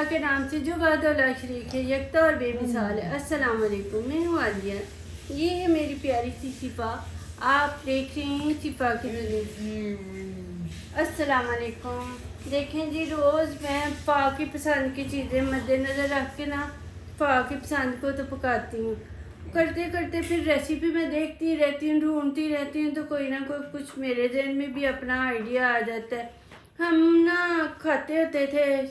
के नाम से जो वादा शरीक है, यकता और बेमिसाल है। अस्सलाम वालेकुम, मैं हूँ आलिया। ये है मेरी प्यारी सी शिफा। आप देख रहे हैं शिफा की दुनिया। अस्सलाम वालेकुम। देखें जी, रोज़ मैं फ़ा की पसंद की चीज़ें मद्देनज़र रख के ना फ़ा की पसंद को तो पकाती हूँ। करते करते फिर रेसिपी में देखती रहती हूँ, ढूंढती रहती हूँ, तो कोई ना कोई कुछ मेरे जहन में भी अपना आइडिया आ जाता है। हम ना खाते होते थे,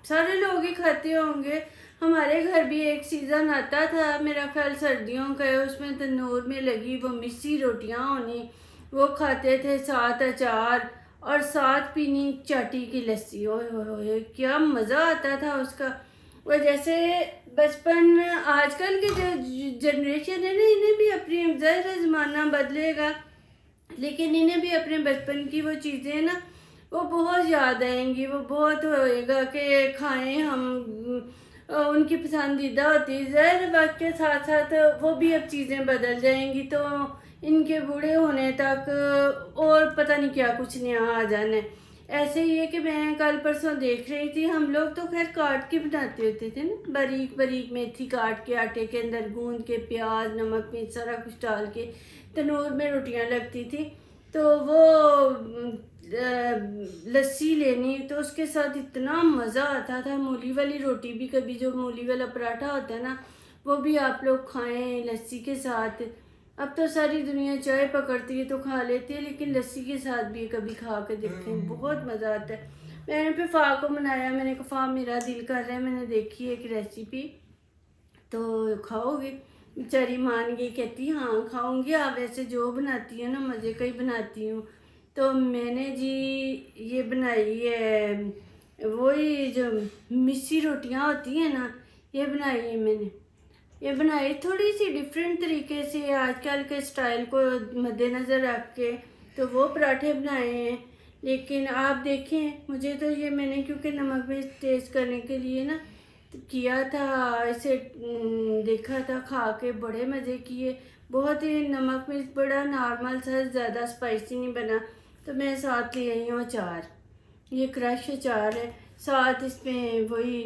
सारे लोग ही खाते होंगे। हमारे घर भी एक सीज़न आता था, मेरा ख्याल सर्दियों का है, उसमें तंदूर में लगी वो मिस्सी रोटियां होनी, वो खाते थे, साथ अचार और साथ पीनी चाटी की लस्सी। ओए होए होए, क्या मज़ा आता था उसका। वो जैसे बचपन, आजकल की जो जनरेशन है ना, इन्हें भी अपनी ज़रा ज़माना बदलेगा, लेकिन इन्हें भी अपने बचपन की वो चीज़ें ना वो बहुत याद आएंगी। वो बहुत होएगा कि खाएं हम, उनकी पसंदीदा होती है। ज़ाहिर वक्त के साथ साथ वो भी अब चीज़ें बदल जाएंगी, तो इनके बूढ़े होने तक और पता नहीं क्या कुछ नया आ जाना है। ऐसे ही है कि मैं कल परसों देख रही थी, हम लोग तो खैर काट के बनाते होते थे ना, बारीक बारीक मेथी काट के आटे के अंदर गूंद के, प्याज नमक मिर्च सारा कुछ डाल के तनूर में रोटियां लगती थी। तो वो लस्सी लेनी, तो उसके साथ इतना मज़ा आता था। मूली वाली रोटी भी, कभी जो मूली वाला पराठा होता है ना, वो भी आप लोग खाएं लस्सी के साथ। अब तो सारी दुनिया चाय पकड़ती है तो खा लेती है, लेकिन लस्सी के साथ भी कभी खा के देखें, बहुत मज़ा आता है। मैंने फिर फ़ा को मनाया, मैंने कहा फ़ा मेरा दिल कर रहा है, मैंने देखी एक रेसिपी, तो खाओगे? बेचारी मान गई, कहती हाँ खाऊंगी, आप वैसे जो बनाती हो ना मज़े का ही बनाती हूँ। तो मैंने जी ये बनाई है, वही जो मिस्सी रोटियां होती हैं ना, ये बनाई है मैंने। ये बनाई थोड़ी सी डिफरेंट तरीके से, आजकल के स्टाइल को मद्देनज़र रख के, तो वो पराठे बनाए हैं। लेकिन आप देखें, मुझे तो ये मैंने क्योंकि नमक मिर्च टेस्ट करने के लिए ना किया था, इसे देखा था खा के, बड़े मज़े किए। बहुत ही नमक मिर्च बड़ा नॉर्मल सा, ज़्यादा स्पाइसी नहीं बना। तो मैं साथ ले आई हूँ अचार, ये क्रश अचार है, साथ इसमें वही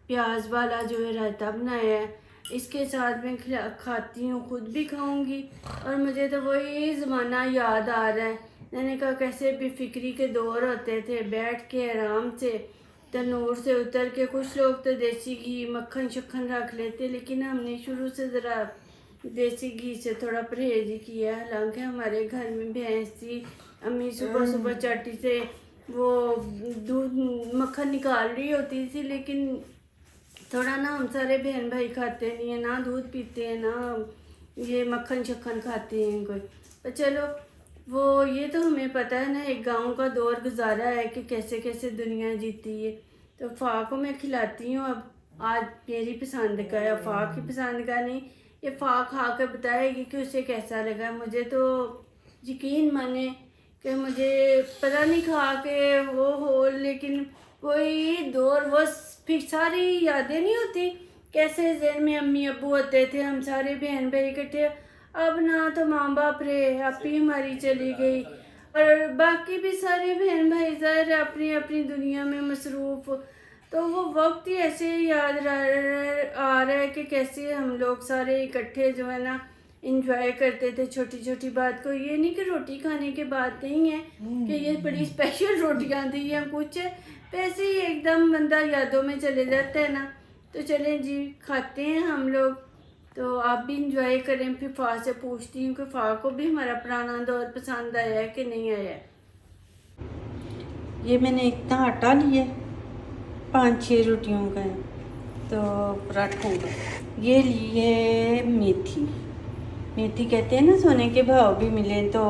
प्याज वाला जो है रायता बनाया है। इसके साथ मैं खाती हूँ, खुद भी खाऊंगी, और मुझे तो वही ज़माना याद आ रहा है। मैंने कहा कैसे बेफिक्री के दौर होते थे, बैठ के आराम से तनूर से उतर के। कुछ लोग तो देसी घी मक्खन शक्खन रख लेते, लेकिन हमने शुरू से ज़रा देसी घी से थोड़ा परहेज ही किया। हालांकि हमारे घर में भैंस थी, अम्मी सुबह सुबह चाटी से वो दूध मक्खन निकाल रही होती थी, लेकिन थोड़ा ना हम सारे बहन भाई खाते नहीं है, ना दूध पीते हैं, ना ये मक्खन शक्खन खाते हैं कोई। तो चलो, वो ये तो हमें पता है ना, एक गांव का दौर गुजारा है कि कैसे कैसे दुनिया जीती है। तो फ़ा को मैं खिलाती हूँ। अब आज मेरी पसंद का है, फ़ा की पसंद का नहीं। ये फ़ा खा कर बताएगी कि उसे कैसा लगा। मुझे तो यकीन माने कि मुझे पता नहीं खा के वो हो, लेकिन वही दौर, वो फिर सारी यादें नहीं होती कैसे जहन में अम्मी अब्बू होते थे, हम सारे बहन भाई इकट्ठे। अब ना तो माँ बाप रहे, आपी हमारी चली गई, और बाकी भी सारे बहन भाई ज़ाहिर अपनी अपनी दुनिया में मसरूफ़। तो वो वक्त ही ऐसे याद आ रहा है कि कैसे हम लोग सारे इकट्ठे जो है ना इंजॉय करते थे छोटी छोटी बात को। ये नहीं कि रोटी खाने के बात नहीं है कि ये बड़ी स्पेशल रोटियां थी या कुछ, वैसे ही एकदम बंदा यादों में चले जाता है ना। तो चलें जी, खाते हैं हम लोग, तो आप भी इंजॉय करें। फिर फ़ा से पूछती हूँ कि फ़ा को भी हमारा पुराना दौर पसंद आया है कि नहीं आया है। ये मैंने इतना आटा लिया, 5-6 रोटियों का है, तो पराठों का। ये लिए मेथी, मेथी कहते हैं ना सोने के भाव भी मिले, तो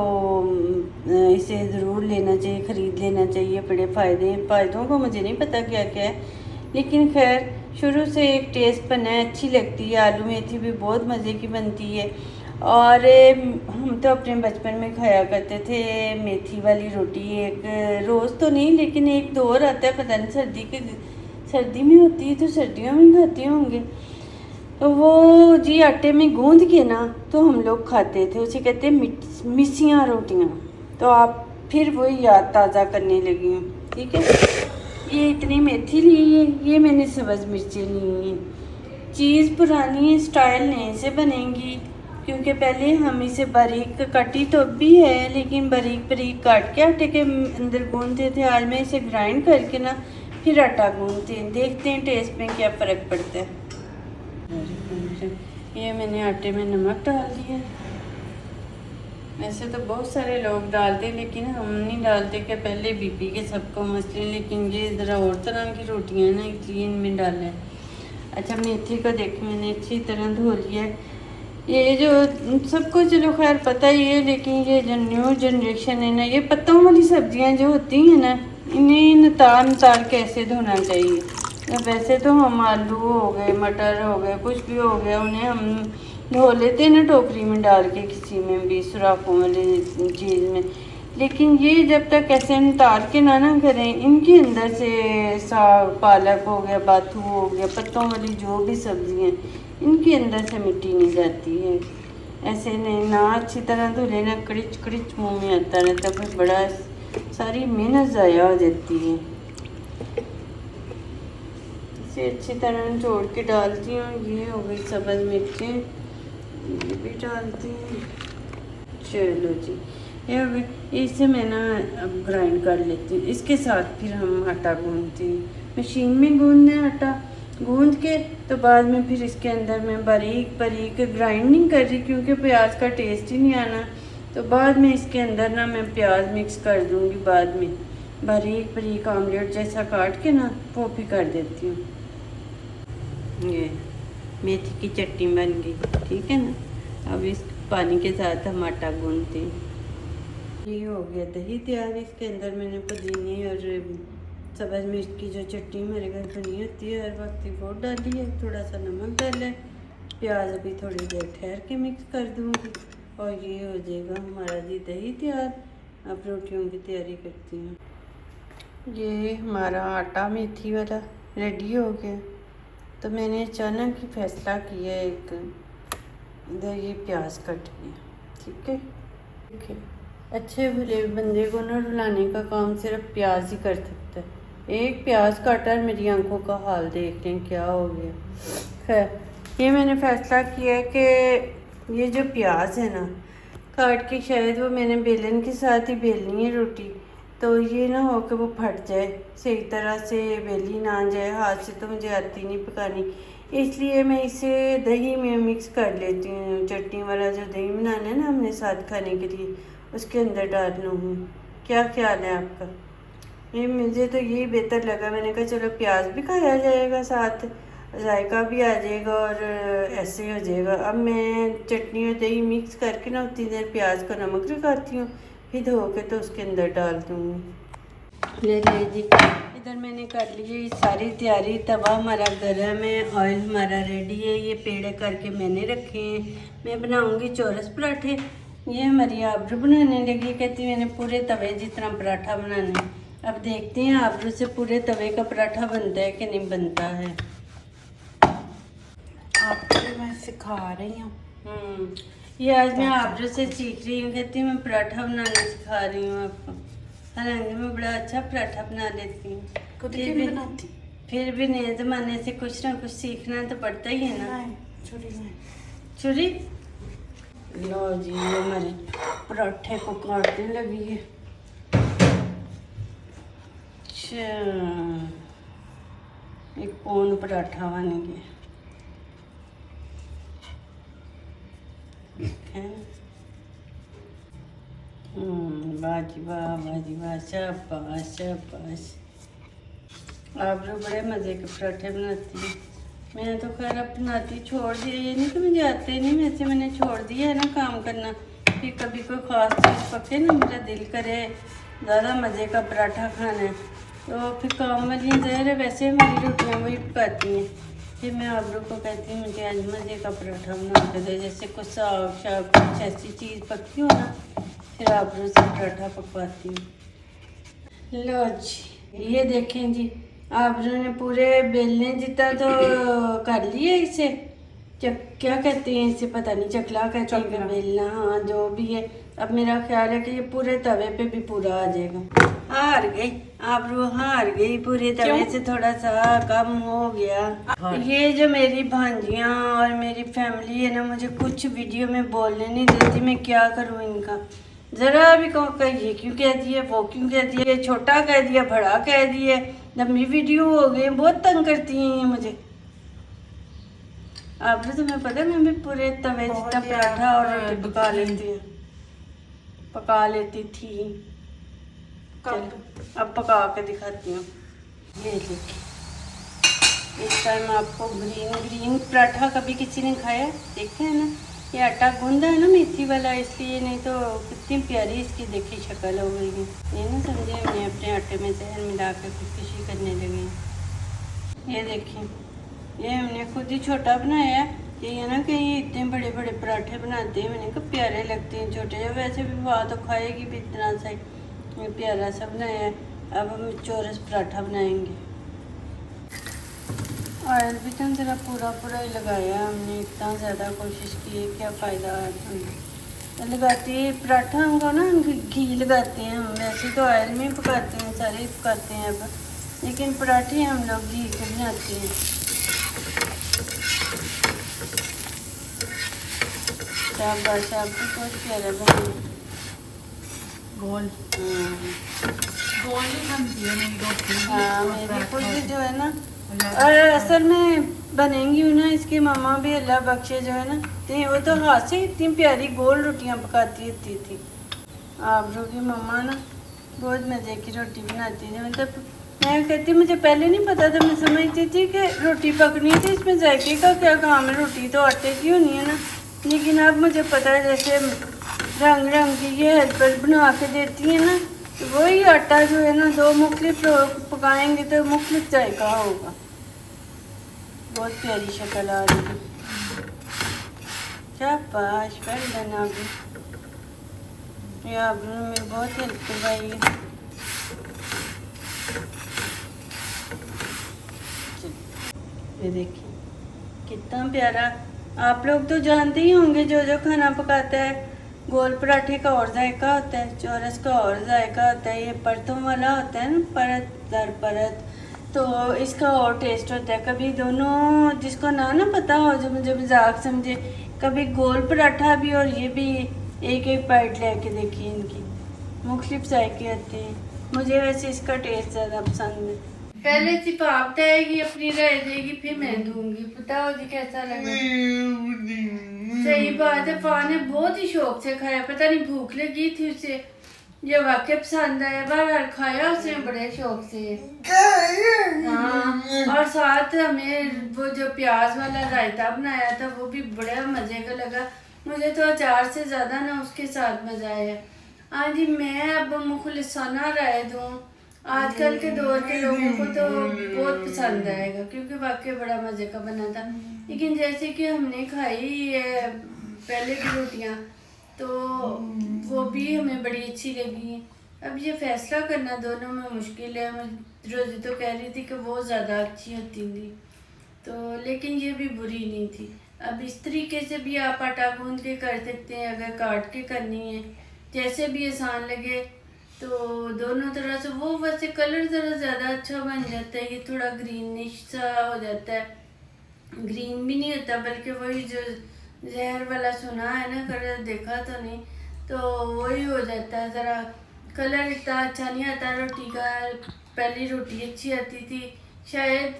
इसे ज़रूर लेना चाहिए, ख़रीद लेना चाहिए। बड़े फ़ायदों को मुझे नहीं पता क्या क्या है, लेकिन खैर शुरू से एक टेस्ट बना है, अच्छी लगती है। आलू मेथी भी बहुत मज़े की बनती है। और हम तो अपने बचपन में खाया करते थे मेथी वाली रोटी, एक रोज़ तो नहीं, लेकिन एक दौर आता है, पता नहीं सर्दी में होती है तो सर्दियों में खाते होंगे। तो वो जी आटे में गूंद के ना तो हम लोग खाते थे, उसे कहते हैं मिसियाँ रोटियाँ। तो आप फिर वही याद ताज़ा करने लगी हूँ, ठीक है। ये इतनी मेथी ली है, ये मैंने सब्ज़ मिर्चें ली हैं। चीज़ पुरानी है, स्टाइल नए से बनेंगी, क्योंकि पहले हम इसे बारीक कटी तो भी है, लेकिन बारीक बारीक काट के आटे के अंदर गूंदते थे। आज मैं इसे ग्राइंड करके ना फिर आटा गूंदते हैं, देखते हैं टेस्ट में क्या फ़र्क पड़ता है। ये मैंने आटे में नमक डाल दिया। वैसे तो बहुत सारे लोग डालते हैं, लेकिन हम नहीं डालते कि पहले बीपी के सबको मसले, लेकिन ये ज़रा और तरह की रोटियां हैं ना, इसलिए इनमें डालना है। अच्छा, मेथी को देख मैंने अच्छी तरह धो लिया है। ये जो सबको चलो खैर पता ही है, लेकिन ये जो न्यू जनरेशन है ना, ये पत्तों वाली सब्जियां जो होती हैं ना, इन्हें नतार के ऐसे धोना चाहिए। वैसे तो हम आलू हो गए, मटर हो गए, कुछ भी हो गया, उन्हें हम धो लेते हैं ना टोकरी में डाल के, किसी में भी सुराखों वाली चीज़ में। लेकिन ये जब तक ऐसे हम तार के ना करें, इनके अंदर से साग, पालक हो गया, बाथू हो गया, पत्तों वाली जो भी सब्ज़ी हैं, इनके अंदर से मिट्टी नहीं जाती है। ऐसे नहीं ना अच्छी तरह धुले ना कड़िच कड़िच मुँह में आता रहता, फिर बड़ा सारी मेहनत ज़ाया हो जाती है। इसे अच्छी तरह निचोड़ के डालती हूँ। ये हो गई सब्ज़ मिर्चें, ये भी डालती हूँ। चलो जी, ये हो गई। इसे मैं ना अब ग्राइंड कर लेती हूँ। इसके साथ फिर हम आटा गूंदती हूँ। मशीन में गूंदना है आटा, गूंद के तो बाद में फिर इसके अंदर मैं बारीक बारीक ग्राइंड नहीं कर रही, क्योंकि प्याज का टेस्ट ही नहीं आना। तो बाद में इसके अंदर ना मैं प्याज मिक्स कर दूँगी, बाद में बारीक बारीक आमलेट जैसा काट के ना वो भी कर देती हूँ। ये मेथी की चटनी बन गई, ठीक है ना। अब इस पानी के साथ हम आटा गूंदते हैं। ये हो गया दही तैयार। इसके अंदर मैंने पुदीने और सब्ज़ मिर्च की जो चटनी हमारे घर बनी होती है हर वक्त, वो डाली है, थोड़ा सा नमक डाला है। प्याज अभी थोड़ी देर ठहर के मिक्स कर दूँगी और ये हो जाएगा हमारा जी दही तैयार। अब रोटियों की तैयारी करती हूँ। ये हमारा आटा मेथी वाला रेडी हो गया। तो मैंने अचानक ही फैसला किया, एक इधर ये प्याज कट लिया, ठीक है। ठीक है, अच्छे भले बंदे को ना रुलाने का काम सिर्फ प्याज ही कर सकता है। एक प्याज काटा और मेरी आंखों का हाल देख लें क्या हो गया। खैर, ये मैंने फैसला किया कि ये जो प्याज है ना, काट के शायद वो मैंने बेलन के साथ ही बेलनी है रोटी, तो ये ना हो कि वो फट जाए, सही तरह से बेली ना जाए। हाथ से तो मुझे आती नहीं पकानी, इसलिए मैं इसे दही में मिक्स कर लेती हूँ। चटनी वाला जो दही बनाना है ना हमने साथ खाने के लिए, उसके अंदर डाल लूँगी। क्या ख्याल है आपका? ये मुझे तो यही बेहतर लगा। मैंने कहा चलो प्याज भी खाया जाएगा, साथ जायका भी आ जाएगा और ऐसे हो जाएगा। अब मैं चटनी और दही मिक्स करके ना उतनी देर प्याज को नमक लगाती हूँ, फिर धो के तो उसके अंदर डाल दूँगी। ले जी, इधर मैंने कर ली है सारी तैयारी। तवा हमारा गर्म है, ऑयल हमारा रेडी है। ये पेड़े करके मैंने रखे हैं। मैं बनाऊँगी चौरस पराठे। ये हमारी आबरू बनाने लगी, कहती मैंने पूरे तवे जितना पराठा बनाना है। अब देखते हैं आबरू से पूरे तवे का पराठा बनता है कि नहीं बनता है। आपको मैं सिखा रही हूँ। ये आज मैं आबरू से सीख रही हूँ, कहती मैं पराठा बनाना सिखा रही हूँ आपको। हालांकि मैं बड़ा अच्छा पराठा बना लेती हूँ, खुद की भी बनाती। फिर भी नए ज़माने से कुछ ना कुछ सीखना तो पड़ता ही है ना। छुरी लो जी, ये हमारे पराठे को काटने लगी है। अच्छा, एक पौन पराठा बन गया है। बाजी वाह, बाजी वाह, शाबाश शाबाश। आप लोग बड़े मज़े के पराठे बनाती हैं। मैं तो खैर अब बनाती छोड़ दिया, ये नहीं कि मुझे आते नहीं, वैसे मैंने छोड़ दिया है ना काम करना। फिर कभी कोई ख़ास चीज़ पके ना, मेरा दिल करे ज़्यादा मज़े का पराठा खाना है, तो फिर काम वाली ज़ाहिर है वैसे हमारी रोटियाँ वही पकाती हैं। फिर मैं आबरू को कहती हूँ मुझे आज मज़े का पराठा बना के दे, जैसे कुछ साग शाग कुछ ऐसी चीज़ पकती हो ना, फिर आबरू से पराठा पकवाती हूँ। लो जी, ये देखें जी, आबरू ने पूरे बेलने जितना तो कर लिया इसे। क्या कहते हैं इसे, पता नहीं, चकला कहते हैं, बेलना, हाँ जो भी है। अब मेरा ख्याल है कि ये पूरे तवे पे भी पूरा आ जाएगा। हार गई आबरू, हार गई। पूरे तवे से थोड़ा सा कम हो गया। ये जो मेरी भांजियाँ और मेरी फैमिली है ना, मुझे कुछ वीडियो में बोलने नहीं देती। मैं क्या करूँ इनका? जरा भी ये क्यों कह दिया, वो क्यों कह दिया, छोटा कह दिया, बड़ा कह दिया, लंबी वीडियो हो गई। बहुत तंग करती हैं ये मुझे। आप तो तुम्हें पता है मैं भी पूरे तवे जितना पराठा और रोटी पका लेती थी। चलो अब पका के दिखाती हूँ। ये देखिए, इस टाइम आपको ग्रीन पराठा कभी किसी ने खाया देखा है ना? ये आटा गूंदा है ना मेथी वाला, इसलिए। नहीं तो कितनी प्यारी इसकी देखी शक्ल हो गई है। ये ना समझे, हमने अपने आटे में जहर मिला कर खुदकुशी करने लगे। ये देखिए, ये हमने खुद ही छोटा बनाया। ये ना कि ये इतने बड़े बड़े पराठे बनाते हैं, मैंने कहा प्यारे लगते हैं छोटे। वैसे भी वहाँ तो खाएगी भी इतना सा, ये प्यारा सा बनाया है। अब हम चौरस पराठा बनाएंगे। ऑयल भी तो ज़रा पूरा ही लगाया हमने। इतना ज़्यादा कोशिश की है, क्या फ़ायदा है? लगाते पराठा हमको ना घी लगाते हैं हम। वैसे तो ऑयल में पकाते हैं, सारे पकाते हैं अब, लेकिन पराठे हम लोग घी के बनाते हैं। शाबाश, आपको बहुत प्यारा बना। गोल ही बनती है मेरी रोटी। हाँ, मेरी खुद जो है ना, और असल में बनेंगी ना इसकी मम्मा भी, अल्लाह बख्शे, जो है ना, तो वो तो हाथ से इतनी प्यारी गोल रोटियां पकाती होती थी। आप लोग की मम्मा ना बहुत मज़े की रोटी बनाती थी। मतलब मैं कहती, मुझे पहले नहीं पता था, मैं समझती थी कि रोटी पकनी थी, इसमें जायके का क्या काम है, रोटी तो आटे की होनी है ना। लेकिन अब मुझे पता है, जैसे रंग की ये हेल्पर बना के देती है ना, तो वही आटा जो है ना, दो मुख्तलिफ लोग पकाएंगे तो मुख्तलिफ जायका होगा। बहुत प्यारी शक्ल आ रही है। शाबाश, वेल डन। अभी आपने मेरी बहुत हेल्प करवाई है। ये देखिए कितना प्यारा। आप लोग तो जानते ही होंगे, जो खाना पकाता है, गोल पराठे का और जायका होता है, चौरस का और जायका होता है। ये परतों वाला होता है ना, परत दर परत, तो इसका और टेस्ट होता है। कभी दोनों, जिसको ना पता हो, जो मुझे मजाक समझे, कभी गोल पराठा भी और ये भी एक बाइट लेके देखिए। इनकी मुख्तलिफ जायके होते हैं। मुझे वैसे इसका टेस्ट ज़्यादा पसंद है। पहले सिपाप देगी, अपनी रह देगी, फिर मैं दूंगी। पता हो जी कैसा लगा? सही बात है, पा ने बहुत ही शौक से खाया। पता नहीं भूख लगी थी उसे, ये वाकई पसंद आया। बार खाया उसने बड़े शौक से। हाँ, और साथ हमें वो जो प्याज वाला रायता बनाया था, वो भी बड़ा मजे का लगा। मुझे तो अचार से ज्यादा ना उसके साथ मजा आया। हाँ जी, मैं अब मुखलिसाना राय दूँ, आजकल के दौर के लोगों को तो बहुत पसंद आएगा, क्योंकि वाकई बड़ा मजे का बना था। लेकिन जैसे कि हमने खाई है पहले की रोटियां, तो वो भी हमें बड़ी अच्छी लगी। अब ये फैसला करना दोनों में मुश्किल है। रोजी तो कह रही थी कि वो ज़्यादा अच्छी होती थी, तो लेकिन ये भी बुरी नहीं थी। अब इस तरीके से भी आप आटा गूंद के कर सकते हैं, अगर काट के करनी है, जैसे भी आसान लगे। तो दोनों तरह से वो वैसे कलर ज़रा ज़्यादा अच्छा बन जाता है। ये थोड़ा ग्रीनिश सा हो जाता है, ग्रीन भी नहीं होता, बल्कि वही जो जहर वाला सुना है ना, कलर देखा तो नहीं, तो वही हो जाता है। ज़रा कलर इतना अच्छा नहीं आता रोटी का। पहली रोटी अच्छी आती थी, शायद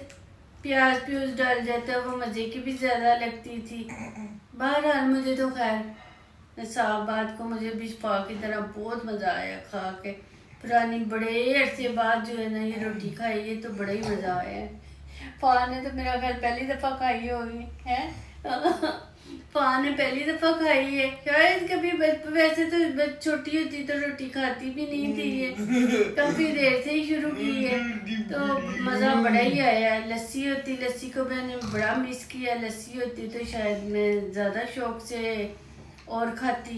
प्याज प्यूज डाल जाता, वो मज़े की भी ज़्यादा लगती थी। बहरहाल मुझे तो खैर साहब बात को, मुझे भी पा की तरह बहुत मज़ा आया खा के। पुरानी बड़े अरसे बाद जो है ना ये रोटी खाई है, तो बड़ा ही मज़ा आया है। पा ने तो मेरा घर पहली दफ़ा खाई होगी है पा ने पहली दफ़ा खाई है शायद कभी। वैसे तो छोटी होती तो रोटी खाती भी नहीं थी, ये काफ़ी देर से ही शुरू की है, तो मज़ा बड़ा ही आया। लस्सी होती, लस्सी को मैंने बड़ा मिस किया। लस्सी होती तो शायद मैं ज़्यादा शौक से और खाती,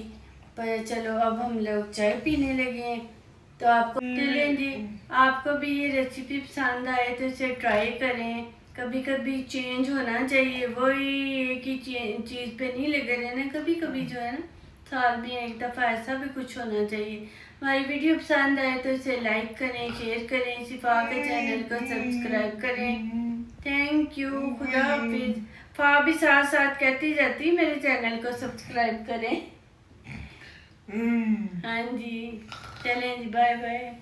पर चलो अब हम लोग चाय पीने लगे हैं। तो आपको चलेंगे, आपको भी ये रेसिपी पसंद आए तो इसे ट्राई करें। कभी कभी चेंज होना चाहिए, वही एक ही चीज़ पे नहीं लगे रहना। कभी कभी जो है ना साल में एक दफ़ा ऐसा भी कुछ होना चाहिए। हमारी वीडियो पसंद आए तो इसे लाइक करें, शेयर करें, शिफा के चैनल को सब्सक्राइब करें। थैंक यू, खुदा हाफिज। फा भी साथ साथ कहती जाती मेरे चैनल को सब्सक्राइब करें। हाँ जी, चलें जी, बाय बाय।